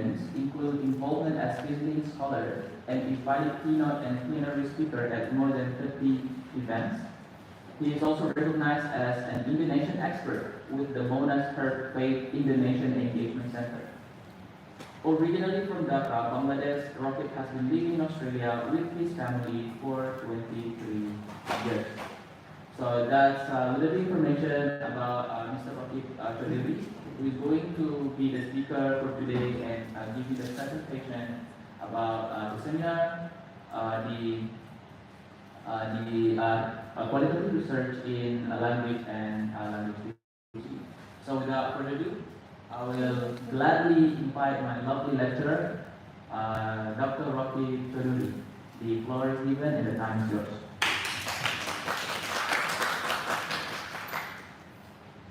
events include involvement as visiting scholar and invited keynote and plenary speaker at more than 30 events. He is also recognized as an Indonesian expert with the Monash Herb Faith Indonesian Engagement Center. Originally from Dhaka, Bangladesh, Rocket has been living in Australia with his family for 23 years. So that's a little information about Mr. Rocket Chodiri, who is going to be the speaker for today and give you the presentation about the seminar, the qualitative research in language and language teaching. So without further ado, I will gladly invite my lovely lecturer, Dr. Rocky Chodiri. The floor is given and the time is yours.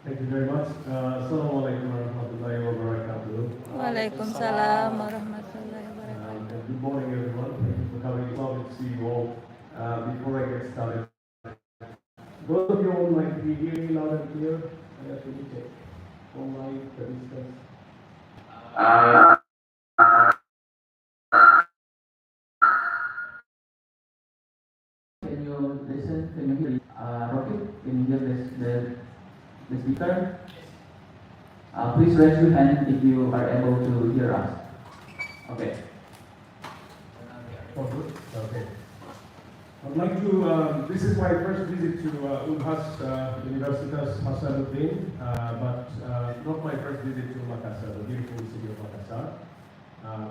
Thank you very much. Assalamualaikum warahmatullahi wabarakatuh. Waalaikumsalam warahmatullahi wabarakatuh. Good morning, everyone. Thank you for coming. It's lovely to see you all. Before I get started, both of you online, can you hear me loud and clear? I have to check. Online, the distance. Can you listen? Can you hear? Rocky, can you hear the speaker? Please raise your hand if you are able to hear us. Okay. Oh, good. Okay. I'd like to, this is my first visit to Unhas Universitas Hasanuddin, but not my first visit to Makassar, the beautiful city of Makassar.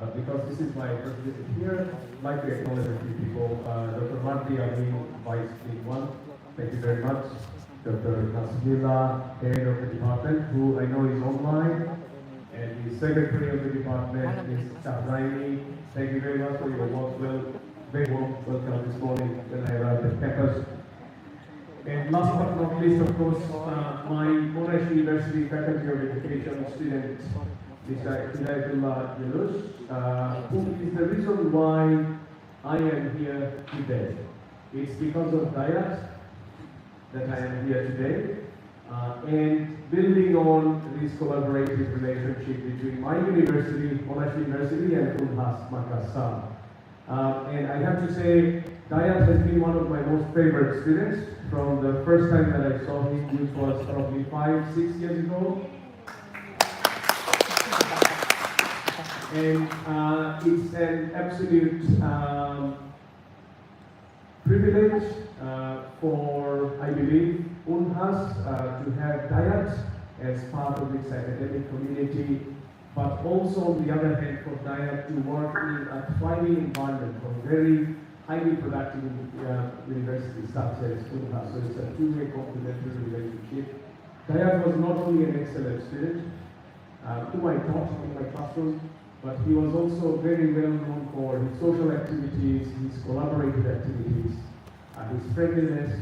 But because this is my first visit here, I'd like to acknowledge a few people. Dr. Marti Amin, Vice Dean 1, thank you very much. Dr. Nasmila, head of the department, who I know is online, and the secretary of the department is Shahraini. Thank you very much for your work. Very warm welcome this morning when I arrived at campus. And last but not least, of course, my Monash University Faculty of Education student, Mr. Hidayatullah Yunus, who is the reason why I am here today. It's because of Dayat that I am here today, and building on this collaborative relationship between my university, Monash University, and Unhas Makassar. And I have to say, Dayat has been one of my most favorite students from the first time that I saw him, which was probably 5-6 years ago. And it's an absolute privilege for, I believe, Unhas to have Dayat as part of its academic community, but also on the other hand for Dayat to work in a thriving environment for very highly productive university such as Unhas. So it's a two-way complementary relationship. Dayat was not only an excellent student whom I taught in my classroom, but he was also very well known for his social activities, his collaborative activities, his friendliness,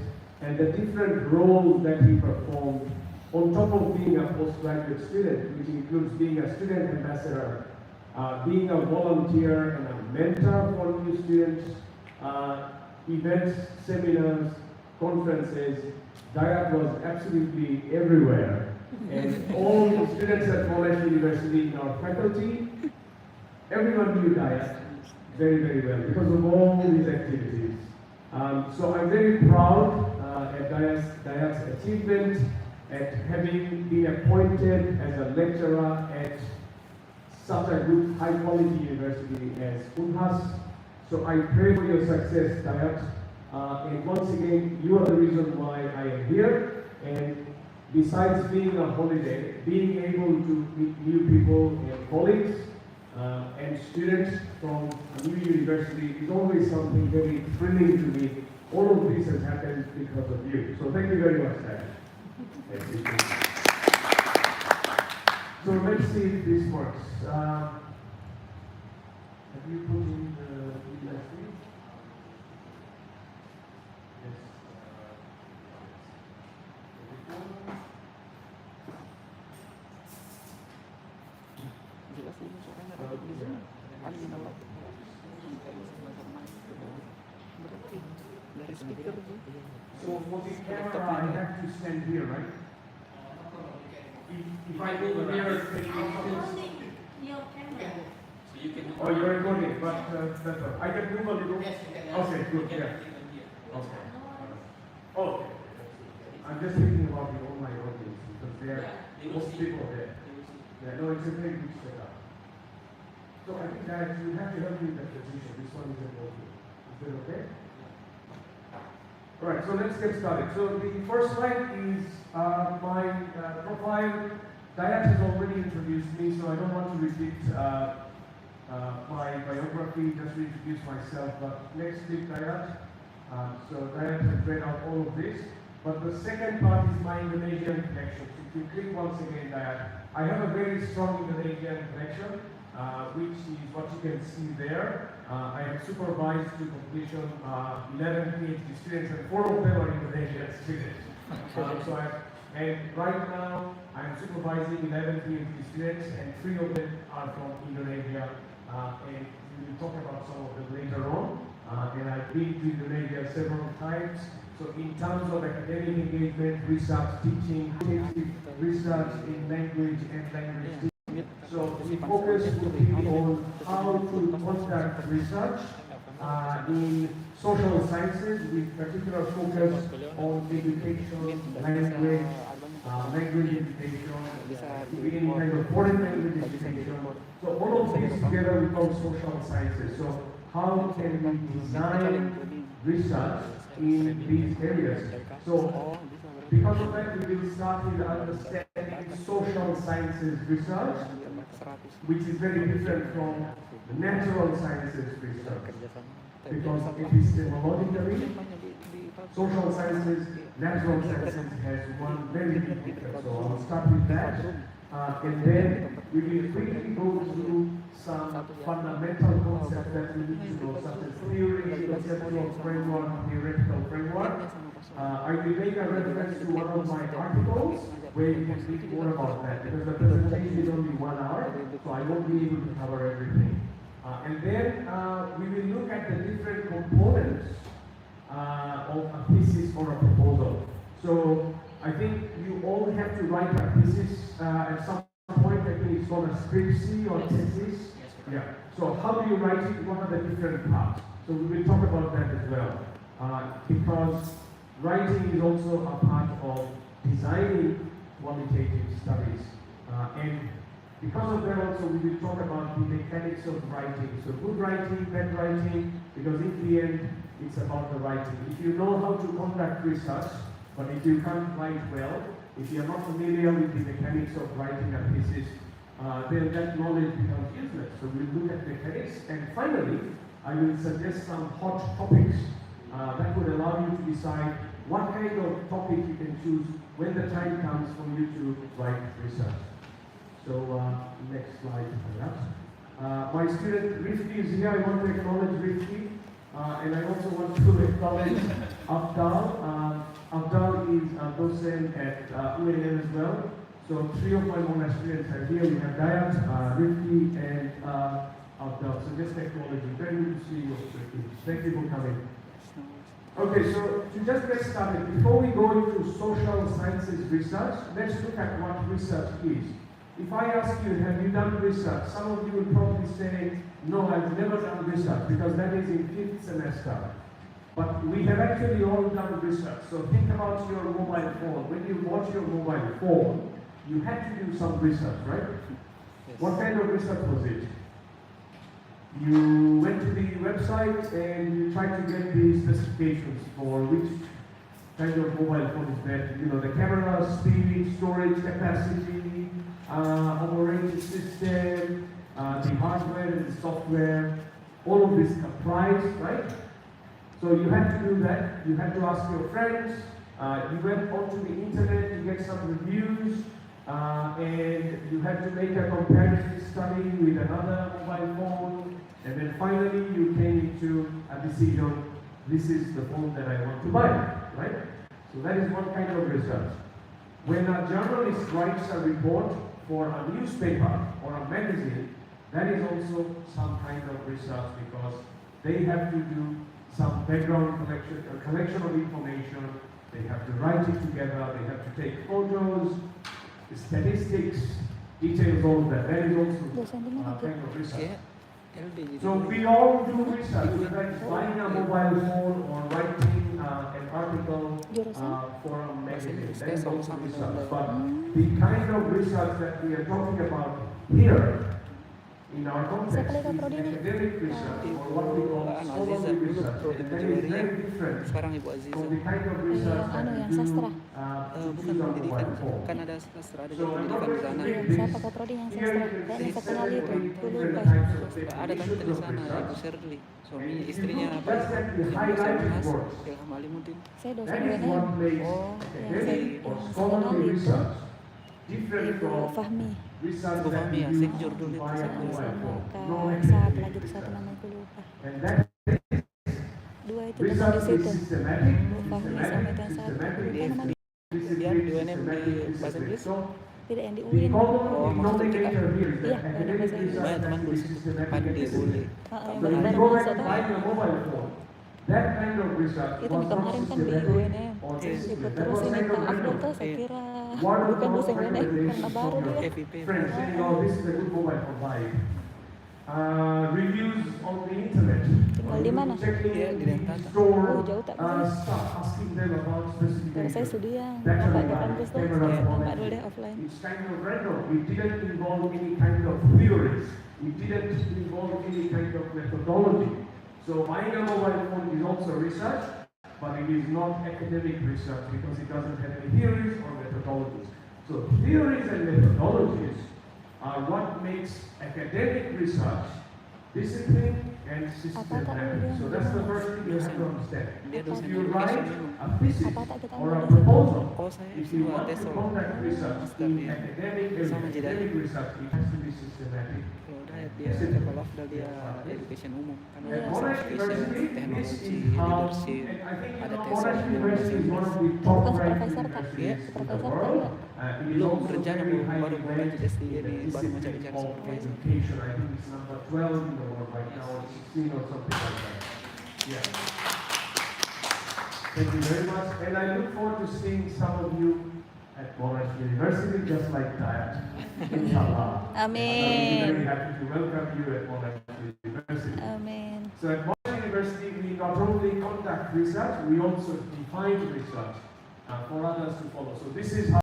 and the different roles that he performed on top of being a postgraduate student, which includes being a student ambassador, being a volunteer and a mentor for new students, events, seminars, conferences. Dayat was absolutely everywhere. And all the students at Monash University in our faculty, everyone knew Dayat very, very well because of all these activities. So I'm very proud at Dayat's achievement at having been appointed as a lecturer at such a good, high-quality university as Unhas. So I pray for your success, Dayat. And once again, you are the reason why I am here. And besides being a holiday, being able to meet new people and colleagues and students from a new university is always something very thrilling to me. All of this has happened because of you. So thank you very much, Dayat. So let's see if this works. Have you put in the USB? Yes. So for the camera, I have to stand here, right? If I move here, can you still see? Your camera. You can do. Oh, you're recording, but that's all. I can move a little. Yes, you can. Okay, good, You can yeah. even here. Okay. Okay. I'm just thinking about the online audience because there Yeah, they are will most see. people there. They will see. Yeah, no, it's a very good setup. So I think that you have to help me with that position. This one is important. Is that okay? Alright, so let's get started. So the first slide is my profile. Dayat has already introduced me, so I don't want to repeat my biography, just to introduce myself. But next bit, Dayat. So Dayat has read out all of this. But the second part is my Indonesian connection. So if you click once again, Dayat, I have a very strong Indonesian connection, which is what you can see there. I have supervised to completion 11 PhD students, and 4 of them are Indonesian students. And right now, I'm supervising 11 PhD students, and 3 of them are from Indonesia. And we will talk about some of them later on. And I've been to Indonesia several times. So in terms of academic engagement, research, teaching, research in language and language teaching. So the focus will be on how to conduct research in social sciences with particular focus on education, language, language education, any kind of foreign language education. So all of these together we call social sciences. So how can we design research in these areas? So because of that, we will start with understanding social sciences research, which is very different from natural sciences research. Because epistemologically, social sciences, natural sciences has one very big difference. So I'll start with that. And then we will quickly go through some fundamental concepts that we need to know, such as theory, conceptual framework, theoretical framework. I will make a reference to one of my articles where you can read more about that, because the presentation is only 1 hour, so I won't be able to cover everything. And then we will look at the different components of a thesis or a proposal. So I think you all have to write a thesis at some point. I think it's called a script C or thesis. Yeah. So how do you write it? What are the different parts? So we will talk about that as well. Because writing is also a part of designing qualitative studies. And because of that also we will talk about the mechanics of writing. So good writing, bad writing, because in the end it's about the writing. If you know how to conduct research, but if you can't write well, if you are not familiar with the mechanics of writing a thesis, then that knowledge becomes useless. So we'll look at mechanics, and finally, I will suggest some hot topics that would allow you to decide what kind of topic you can choose when the time comes for you to write research. So next slide, perhaps. My student Rifki is here. I want to acknowledge Rifki, and I also want to acknowledge Afdal. Afdal is a docent at UAM as well. So 3 of my Monash students are here. We have Dayat, Rifki, and Afdal. So just acknowledge you. Very good to see you, Rifki. Thank you for coming. Okay, so to just get started, before we go into social sciences research, let's look at what research is. If I ask you, have you done research? Some of you will probably say, no, I've never done research, because that is in 5th semester. But we have actually all done research. So think about your mobile phone. When you watch your mobile phone, you had to do some research, right? Yes. What kind of research was it? You went to the website and you tried to get the specifications for which kind of mobile phone is better. You know, the camera, speed, storage capacity, operating system, the hardware and the software, all of this price, right? So you had to do that. You had to ask your friends. You went onto the internet to get some reviews, and you had to make a comparison study with another mobile phone, and then finally you came into a decision. This is the phone that I want to buy, right? So that is one kind of research. When a journalist writes a report for a newspaper or a magazine, that is also some kind of research, because they have to do some background collection of information. They have to write it together. They have to take photos, statistics, details, all of that. That is also kind of research. LD jadi So we all do research, whether it's buying a mobile phone or writing an article Jurusan? for a magazine. Bahasa That is Inggris, also sama-sama research. dalam- But the kind of research that we are talking about here in our context Siapa lagi is Prodi ini? academic research or what we call Aziza scholarly dulu research. pro And Ibu that is Juwaria, very different sekarang Ibu Aziza. from the kind of research that anu, we yang do sastra. to Bukan choose our pendidikan, mobile phone. kan ada sastra, ada So I'm pendidikan not di going to sana. read Yang this. siapa Kak Prodi yang Here sastra? you can Kayaknya see saya kenal 7 itu, or 8 aku different lupa. types of Ada tante definitions di of sana, Ibu research. Shirley, suami And if you istrinya look Pak just at the yang highlighted bahas words, Ilham Alimuddin. Saya dosen that is UNM. what makes Yang academic or saya scholarly kenal itu research different Ibu from Fahmi. research Ibu that Fahmi we ya, use sekjur dulu to itu buy a sekjur. mobile Sama phone. Kak No saat academic lagi itu satu research. nama aku lupa. And that Dua itu tentang di research is situ. systematic, Bu Fahmi sama itu yang satu. systematic, Lupa namanya. Dia di UNM di bahasa Inggris. So Tidak yang di the UIN. common Oh, maksudnya kita. denominator here is Iya, that ada academic bahasa Inggris. research Banyak has teman to be gue situ, systematic Pandi and boleh. disciplined. Yang So if bareng-bareng you go back satu. to buying a mobile phone, that kind of research Itu was di not kemarin kan di systematic UNM. or Iya. Ibu disciplined. That terus was ini kind of Kak Afdol random. tuh saya kira Word of bukan mouth dosen UNM karena recommendations baru from your dia. FIP. friends saying, oh, this is a good mobile for buying. Reviews on the internet. Tinggal di mana? Checking Iya, di the Dentata. store Oh, jauh tak boleh. stuff, asking them about Kalau saya specifications. studi yang Battery Bapak di life, kampus tuh, camera Bapak quality. dulu deh offline. It's kind of random. We didn't involve any kind of theories. We didn't involve any kind of methodology. So buying a mobile phone is also research, but it is not academic research because it doesn't have any theories or methodologies. So theories and methodologies are what makes academic research disciplined and systematic. So that's the first thing you have to understand. Dia If dosen you write memang. a thesis Apa tak kita or a ambil di situ? proposal, Oh saya if you semua want to tes conduct research master in ya. academic Sama area, jadi academic research, it has to be systematic. Kalau udah dia kalau Afdal dia education umum kan Iya, ada At Monash education, University, this teknologi, is how, leadership, and I think ada tes Monash dalam bahasa University is one Inggris. of the top Bukan ranked supervisor, tak? universities in the Supervisor, world. tak? It is Belum also berencana very baru highly mau ranked lanjut S3 in the ini baru mau discipline cari-cari of supervisor. education. I think it's number 12 in the world right now, or 16 or something like that. Yeah. Thank you very much, and I look forward to seeing some of you at Monash University, just like that. Inshallah. I'll be very Amin. happy to welcome you at Monash University. Amin. So at Monash University, we not only conduct research, we also define research for others to follow. So this is how